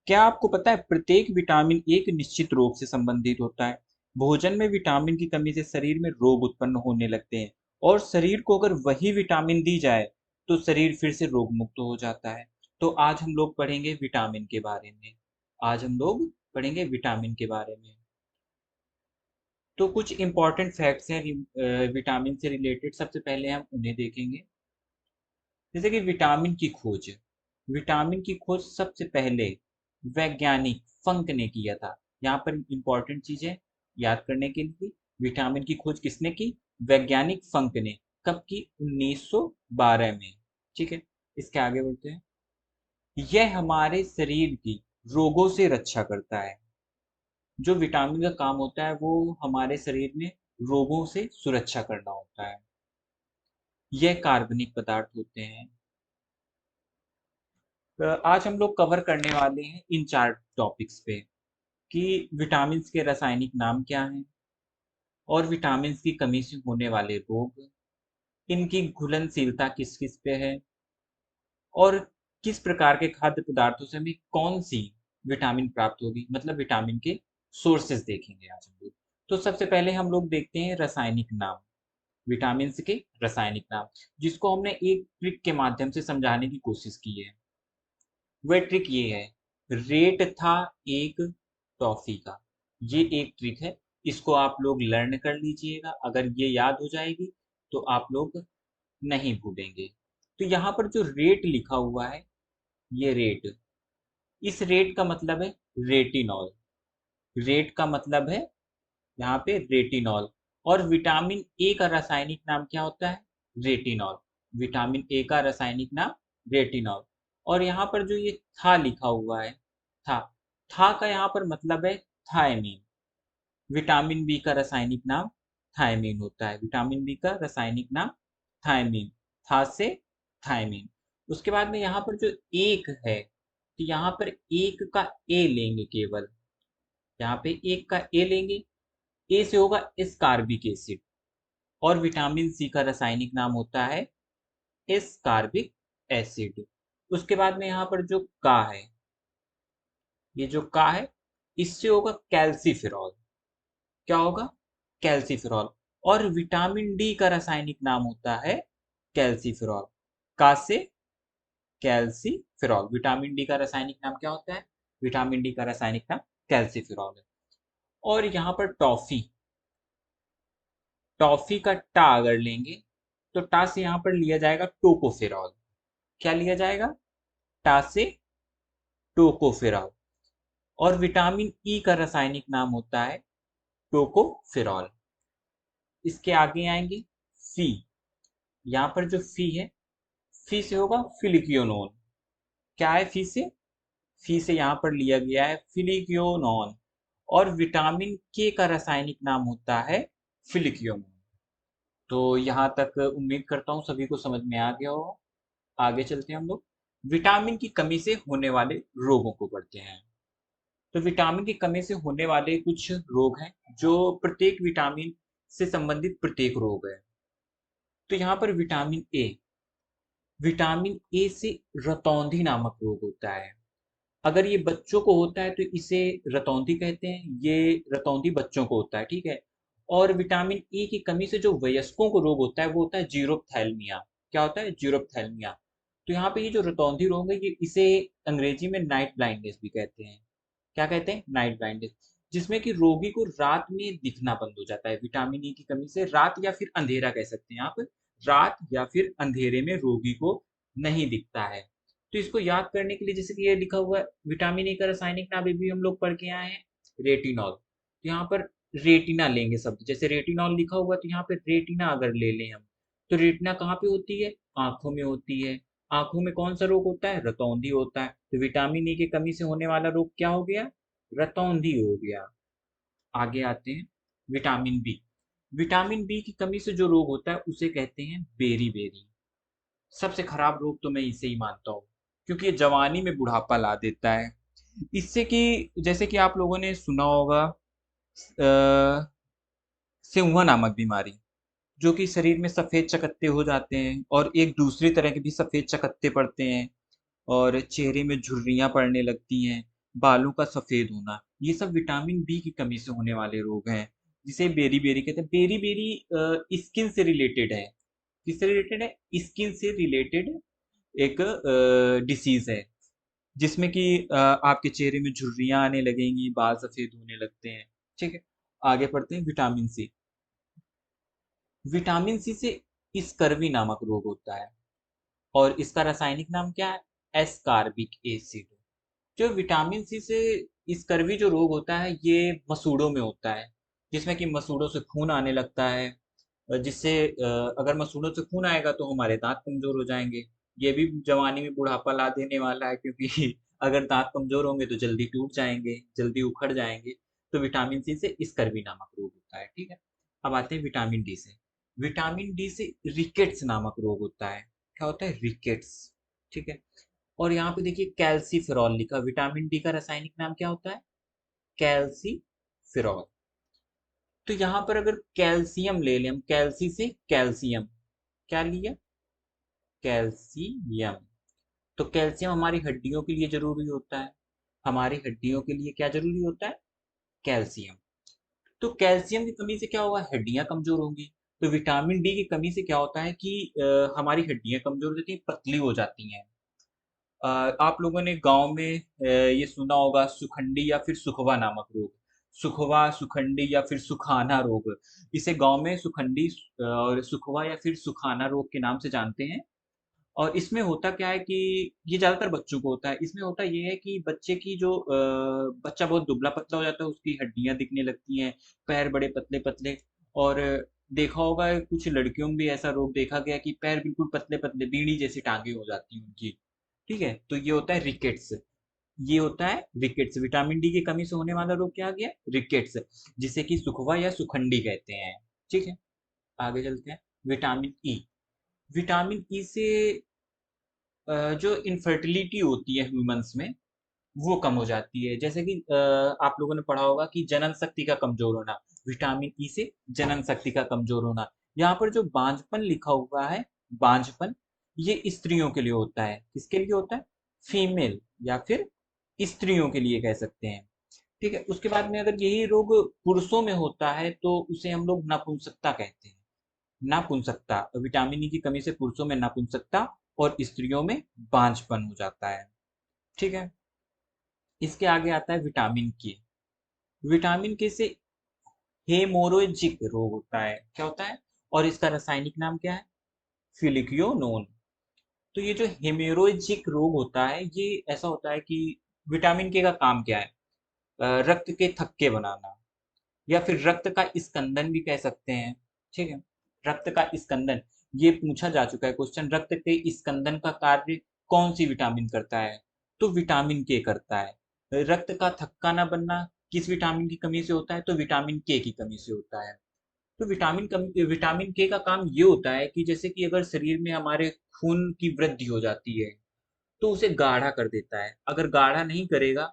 क्या आपको पता है प्रत्येक विटामिन एक निश्चित रोग से संबंधित होता है। भोजन में विटामिन की कमी से शरीर में रोग उत्पन्न होने लगते हैं और शरीर को अगर वही विटामिन दी जाए तो शरीर फिर से रोग मुक्त हो जाता है। तो आज हम लोग पढ़ेंगे विटामिन के बारे में। आज हम लोग पढ़ेंगे विटामिन के बारे में। तो कुछ इंपॉर्टेंट फैक्ट्स हैं विटामिन से रिलेटेड। सबसे पहले हम उन्हें देखेंगे। जैसे कि विटामिन की खोज। विटामिन की खोज सबसे पहले वैज्ञानिक फंक ने किया था। यहाँ पर इंपॉर्टेंट चीजें याद करने के लिए, विटामिन की खोज किसने की? वैज्ञानिक फंक ने। कब की? 1912 में। ठीक है, इसके आगे बढ़ते हैं। यह हमारे शरीर की रोगों से रक्षा करता है। जो विटामिन का काम होता है वो हमारे शरीर में रोगों से सुरक्षा करना होता है। यह कार्बनिक पदार्थ होते हैं। आज हम लोग कवर करने वाले हैं इन 4 टॉपिक्स पे कि विटामिन्स के रासायनिक नाम क्या हैं और विटामिन्स की कमी से होने वाले रोग, इनकी घुलनशीलता किस-किस पे है और किस प्रकार के खाद्य पदार्थों से हमें कौन-सी विटामिन प्राप्त होगी, मतलब विटामिन के सोर्सेज़ देखेंगे आज हम लोग। तो सबसे पहले हम लोग देखते हैं रासायनिक नाम, विटामिन्स के रासायनिक नाम, जिसको हमने एक ट्रिक के माध्यम से समझाने की कोशिश की है। वह ट्रिक ये है, रेट था एक टॉफी का। ये एक ट्रिक है, इसको आप लोग लर्न कर लीजिएगा। अगर ये याद हो जाएगी तो आप लोग नहीं भूलेंगे। तो यहाँ पर जो रेट लिखा हुआ है, ये रेट, इस रेट का मतलब है रेटिनॉल। रेट का मतलब है यहाँ पे रेटिनॉल। और विटामिन ए का रासायनिक नाम क्या होता है? रेटिनॉल। विटामिन ए का रासायनिक नाम रेटिनॉल। और यहाँ पर जो ये था लिखा हुआ है, था, था का यहाँ पर मतलब है थायमीन। विटामिन बी का रासायनिक नाम थायमीन होता है। विटामिन बी का रासायनिक नाम थायमीन। था से थायमीन। उसके बाद में यहाँ पर जो एक है, तो यहाँ पर एक का ए लेंगे केवल। यहाँ पे एक का ए लेंगे। ए से होगा एस्कार्बिक एसिड। और विटामिन सी का रासायनिक नाम होता है एस्कार्बिक एसिड। उसके बाद में यहाँ पर जो का है, ये जो का है, इससे होगा कैल्सीफेरॉल। क्या होगा? कैल्सीफेरॉल। और विटामिन डी का रासायनिक नाम होता है कैल्सीफेरॉल। का से कैल्सीफेरॉल। विटामिन डी का रासायनिक नाम क्या होता है? विटामिन डी का रासायनिक नाम कैल्सीफेरॉल है। और यहाँ पर टॉफी, टॉफी का टा अगर लेंगे तो टा से यहाँ पर लिया जाएगा टोकोफेरॉल। क्या लिया जाएगा? टा से टोकोफेरॉल। और विटामिन ई का रासायनिक नाम होता है टोकोफेरॉल। इसके आगे आएंगे फी। यहाँ पर जो फी है, फी से होगा फिलिक्योनोन। क्या है फी से? फी से यहाँ पर लिया गया है फिलिक्योनोन। और विटामिन के का रासायनिक नाम होता है फिलिक्योनोन। तो यहाँ तक उम्मीद करता हूँ सभी को समझ में आ गया हो। आगे चलते हैं हम लोग। विटामिन की कमी से होने वाले रोगों को पढ़ते हैं। तो विटामिन की कमी से होने वाले कुछ रोग हैं, जो प्रत्येक विटामिन से संबंधित प्रत्येक रोग है। तो यहाँ पर विटामिन ए, विटामिन ए से रतौंधी नामक रोग होता है। अगर ये बच्चों को होता है तो इसे रतौंधी कहते हैं। ये रतौंधी बच्चों को होता है, ठीक है। और विटामिन ई की कमी से जो वयस्कों को रोग होता है वो होता है जीरोप्थैल्मिया। क्या होता है? जीरोप्थैल्मिया। तो यहाँ पे ये जो रतौंधी रोग है, ये इसे अंग्रेजी में नाइट ब्लाइंडनेस भी कहते हैं। क्या कहते हैं? Night blindness. जिसमें कि रोगी को रात में दिखना बंद हो जाता है। विटामिन ई की कमी से रात या फिर अंधेरा कह सकते हैं आप। रात या फिर अंधेरे में रोगी को नहीं दिखता है। तो इसको याद करने के लिए, जैसे कि ये लिखा हुआ है, विटामिन ए का रासायनिक नाम अभी हम लोग पढ़ के आए हैं, रेटिनॉल। तो यहाँ पर रेटिना लेंगे शब्द। जैसे रेटिनॉल लिखा हुआ है तो यहाँ पे रेटिना अगर ले लें हम, तो रेटिना कहाँ पे होती है? आंखों में होती है। आंखों में कौन सा रोग होता है? रतौंधी होता है। तो विटामिन ए की कमी से होने वाला रोग क्या हो गया? रतौंधी हो गया। आगे आते हैं विटामिन बी। विटामिन बी की कमी से जो रोग होता है उसे कहते हैं बेरी बेरी। सबसे खराब रोग तो मैं इसे ही मानता हूँ, क्योंकि ये जवानी में बुढ़ापा ला देता है। इससे कि जैसे कि आप लोगों ने सुना होगा सिंहुआ नामक बीमारी, जो कि शरीर में सफेद चकत्ते हो जाते हैं और एक दूसरी तरह के भी सफेद चकत्ते पड़ते हैं और चेहरे में झुर्रियां पड़ने लगती हैं। बालों का सफेद होना, ये सब विटामिन बी की कमी से होने वाले रोग हैं, जिसे बेरी-बेरी कहते हैं। बेरी-बेरी स्किन से रिलेटेड है। किससे रिलेटेड है? स्किन से रिलेटेड एक डिसीज़ है, जिसमें कि आपके चेहरे में झुर्रियाँ आने लगेंगी, बाल सफेद होने लगते हैं, ठीक है? आगे बढ़ते हैं विटामिन सी। विटामिन सी से स्कर्वी नामक रोग होता है और इसका रासायनिक नाम क्या है? Ascorbic acid. जो विटामिन सी से स्कर्वी जो रोग होता है ये मसूड़ों में होता है, जिसमें कि मसूड़ों से खून आने लगता है, जिससे अगर मसूड़ों से खून आएगा तो हमारे दांत कमजोर हो जाएंगे। ये भी जवानी में बुढ़ापा ला देने वाला है, क्योंकि अगर दांत कमजोर होंगे तो जल्दी टूट जाएंगे, जल्दी उखड़ जाएंगे। तो विटामिन सी से स्कर्वी नामक रोग होता है, ठीक है। अब आते हैं विटामिन डी से। विटामिन डी से रिकेट्स नामक रोग होता है। क्या होता है? रिकेट्स, ठीक है। और यहाँ पे देखिए कैल्सीफेरॉल लिखा। विटामिन डी का रासायनिक नाम क्या होता है? कैल्सीफेरॉल। तो यहाँ पर अगर कैल्शियम ले लें हम, कैल्सी से कैल्शियम, क्या लिया? कैल्शियम। तो कैल्शियम हमारी हड्डियों के लिए जरूरी होता है। हमारी हड्डियों के लिए क्या जरूरी होता है? कैल्शियम। तो कैल्शियम की कमी से क्या होगा? हड्डियां कमजोर होंगी। तो विटामिन डी की कमी से क्या होता है कि हमारी हड्डियां कमजोर हो जाती हैं, पतली हो जाती हैं। आप लोगों ने गांव में ये सुना होगा सुखंडी या फिर सुखवा नामक रोग। सुखवा, सुखंडी या फिर सुखाना रोग। इसे गांव में सुखंडी और सुखवा या फिर सुखाना रोग के नाम से जानते हैं। और इसमें होता क्या है कि ये ज़्यादातर बच्चों को होता है। इसमें होता ये है कि बच्चे की जो बच्चा बहुत दुबला-पतला हो जाता है, उसकी हड्डियाँ दिखने लगती हैं, पैर बड़े पतले-पतले। और देखा होगा कुछ लड़कियों में भी ऐसा रोग देखा गया कि पैर बिल्कुल पतले-पतले, बीड़ी जैसी टाँगें हो जाती हैं उनकी, ठीक है? तो ये होता है रिकेट्स। ये होता है रिकेट्स। विटामिन डी की कमी से होने वाला रोग क्या आ गया? रिकेट्स, जिसे कि सुखवा या सुखंडी कहते हैं, ठीक है? आगे चलते हैं। Vitamin E. विटामिन ई से जो इनफर्टिलिटी होती है ह्यूमंस में, वो कम हो जाती है। जैसे कि आप लोगों ने पढ़ा होगा कि जनन शक्ति का कमजोर होना, विटामिन ई से जनन शक्ति का कमजोर होना। यहाँ पर जो बांझपन लिखा हुआ है, बांझपन, ये स्त्रियों के लिए होता है। किसके लिए होता है? फीमेल या फिर स्त्रियों के लिए कह सकते हैं, ठीक है। उसके बाद में अगर यही रोग पुरुषों में होता है तो उसे हम लोग नपुंसकता कहते हैं। नापुंसकता, विटामिन ई की कमी से पुरुषों में नापुंसकता और स्त्रियों में बांझपन हो जाता है, ठीक है। इसके आगे आता है विटामिन के। विटामिन के से हेमोरोजिक रोग होता है। क्या होता है? और इसका रासायनिक नाम क्या है? फिलिक्योनोन। तो ये जो हेमोरोजिक रोग होता है ये ऐसा होता है कि विटामिन के का काम क्या है? रक्त के थक्के बनाना या फिर रक्त का स्कंदन भी कह सकते हैं, ठीक है। रक्त का स्कंदन, ये पूछा जा चुका है क्वेश्चन। रक्त के स्कंदन का कार्य कौन सी विटामिन करता है? तो विटामिन के करता है। रक्त का थक्का ना बनना किस विटामिन की कमी से होता है? तो विटामिन के की कमी से होता है। तो विटामिन के का काम ये होता है कि जैसे कि अगर शरीर में हमारे खून की वृद्धि हो जाती है तो उसे गाढ़ा कर देता है। अगर गाढ़ा नहीं करेगा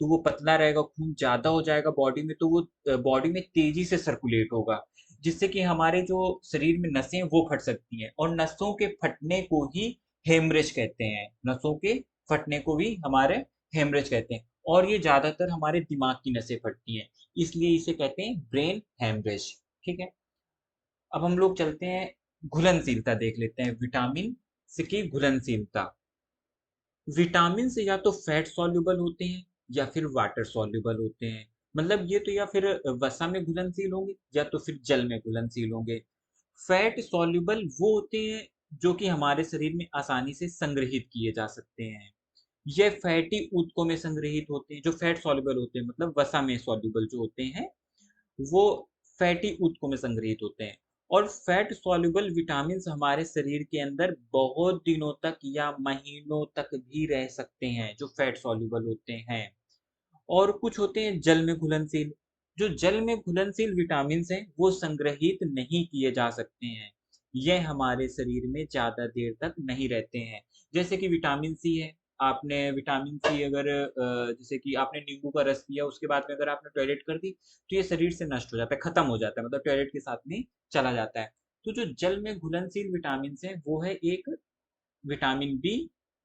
तो वो पतला रहेगा, खून ज़्यादा हो जाएगा बॉडी में, तो वो बॉडी में तेज़ी से सर्कुलेट होगा, जिससे कि हमारे जो शरीर में नसें हैं वो फट सकती हैं, और नसों के फटने को ही हेमरेज कहते हैं। नसों के फटने को भी हमारे हेमरेज कहते हैं, और ये ज़्यादातर हमारे दिमाग की नसें फटती हैं, इसलिए इसे कहते हैं ब्रेन हेमरेज, ठीक है। अब हम लोग चलते हैं, घुलनशीलता देख लेते हैं। विटामिन से की घुलनशीलता। विटामिन से या तो फैट सॉल्युबल होते हैं या फिर वाटर सॉल्युबल होते हैं। मतलब ये तो या फिर वसा में घुलनशील होंगे या तो फिर जल में घुलनशील होंगे। फैट सॉल्युबल वो होते हैं जो कि हमारे शरीर में आसानी से संग्रहित किए जा सकते हैं। ये फैटी ऊतकों में संग्रहित होते हैं। जो फैट सॉल्युबल होते हैं मतलब वसा में सॉल्युबल जो होते हैं, वो फैटी ऊतकों में संग्रहित होते हैं। और फैट सॉल्युबल विटामिन हमारे शरीर के अंदर बहुत दिनों तक या महीनों तक भी रह सकते हैं, जो फैट सॉल्युबल होते हैं। और कुछ होते हैं जल में घुलनशील। जो जल में घुलनशील विटामिन हैं वो संग्रहित नहीं किए जा सकते हैं। यह हमारे शरीर में ज़्यादा देर तक नहीं रहते हैं। जैसे कि विटामिन सी है। आपने विटामिन सी अगर जैसे कि आपने नींबू का रस पिया, उसके बाद में अगर आपने टॉयलेट कर दी तो ये शरीर से नष्ट हो जाता है, खत्म हो जाता है, मतलब टॉयलेट के साथ में चला जाता है। तो जो जल में घुलनशील विटामिन हैं वो है एक विटामिन बी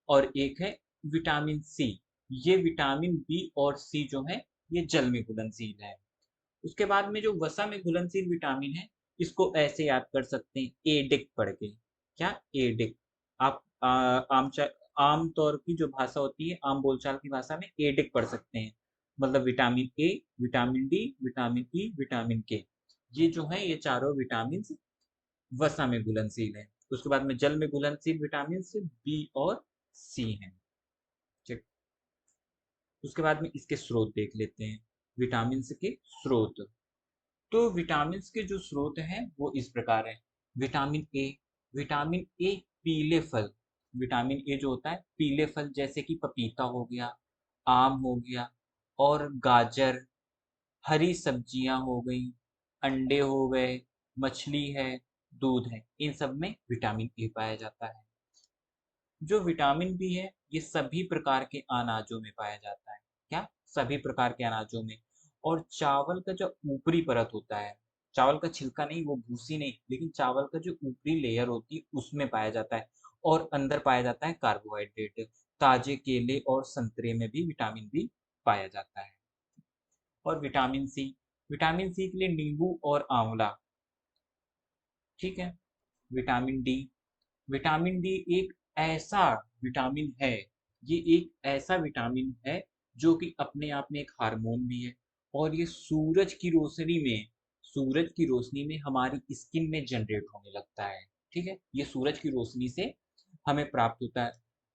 और एक है विटामिन सी। ये विटामिन बी और सी जो है ये जल में घुलनशील है। उसके बाद में जो वसा में घुलनशील विटामिन है, इसको ऐसे याद कर सकते हैं एडिक पढ़ के। क्या? एडिक। आप आम तौर की जो भाषा होती है, आम बोलचाल की भाषा में एडिक पढ़ सकते हैं। मतलब vitamin A, vitamin D, vitamin E, vitamin के, ये जो है ये चारों विटामिन वसा में घुलनशील है। उसके बाद में जल में घुलनशील विटामिन बी और सी हैं। ठीक। उसके बाद में इसके स्रोत देख लेते हैं, विटामिन के स्रोत। तो विटामिन के जो स्रोत हैं वो इस प्रकार हैं। विटामिन ए, विटामिन ए पीले फल, विटामिन ए जो होता है पीले फल जैसे कि पपीता हो गया, आम हो गया, और गाजर, हरी सब्जियां हो गई, अंडे हो गए, मछली है, दूध है, इन सब में विटामिन ए पाया जाता है। जो विटामिन बी है ये सभी प्रकार के अनाजों में पाया जाता है। क्या? सभी प्रकार के अनाजों में। और चावल का जो ऊपरी परत होता है, चावल का छिलका नहीं, वो भूसी नहीं, लेकिन चावल का जो ऊपरी लेयर होती है उसमें पाया जाता है। और अंदर पाया जाता है कार्बोहाइड्रेट। ताजे केले और संतरे में भी विटामिन बी पाया जाता है। और विटामिन सी, विटामिन सी के लिए नींबू और आंवला। ठीक है। विटामिन डी, विटामिन डी एक ऐसा विटामिन है, ये एक ऐसा विटामिन है जो कि अपने आप में एक हार्मोन भी है। और ये सूरज की रोशनी में हमारी स्किन में जनरेट होने लगता है। ठीक है, ये सूरज की रोशनी से हमें प्राप्त होता है।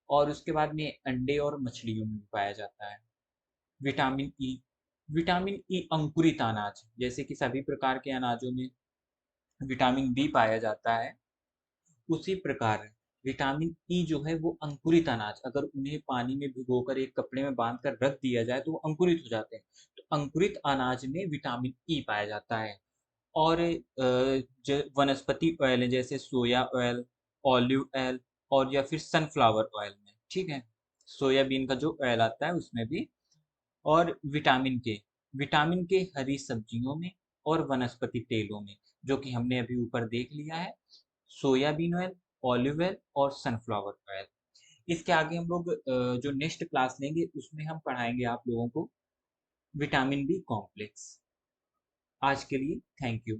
और उसके बाद में अंडे और मछलियों में भी पाया जाता है। विटामिन ई, विटामिन ई अंकुरित अनाज जैसे कि सभी प्रकार के अनाजों में विटामिन बी पाया जाता है, उसी प्रकार विटामिन ई जो है वो अंकुरित अनाज, अगर उन्हें पानी में भिगोकर एक कपड़े में बांध कर रख दिया जाए तो वो अंकुरित हो जाते हैं। तो अंकुरित अनाज में विटामिन ई पाया जाता है। और वनस्पति ऑयल है जैसे सोया ऑयल, ऑलिव ऑयल, और या फिर सनफ्लावर ऑयल में। ठीक है, सोयाबीन का जो ऑयल आता है उसमें भी। और विटामिन के हरी सब्जियों में और वनस्पति तेलों में, जो कि हमने अभी ऊपर देख लिया है, सोयाबीन ऑयल, ऑलिव ऑयल और सनफ्लावर ऑयल। इसके आगे हम लोग जो नेक्स्ट क्लास लेंगे उसमें हम पढ़ाएंगे आप लोगों को विटामिन बी कॉम्प्लेक्स। आज के लिए थैंक यू।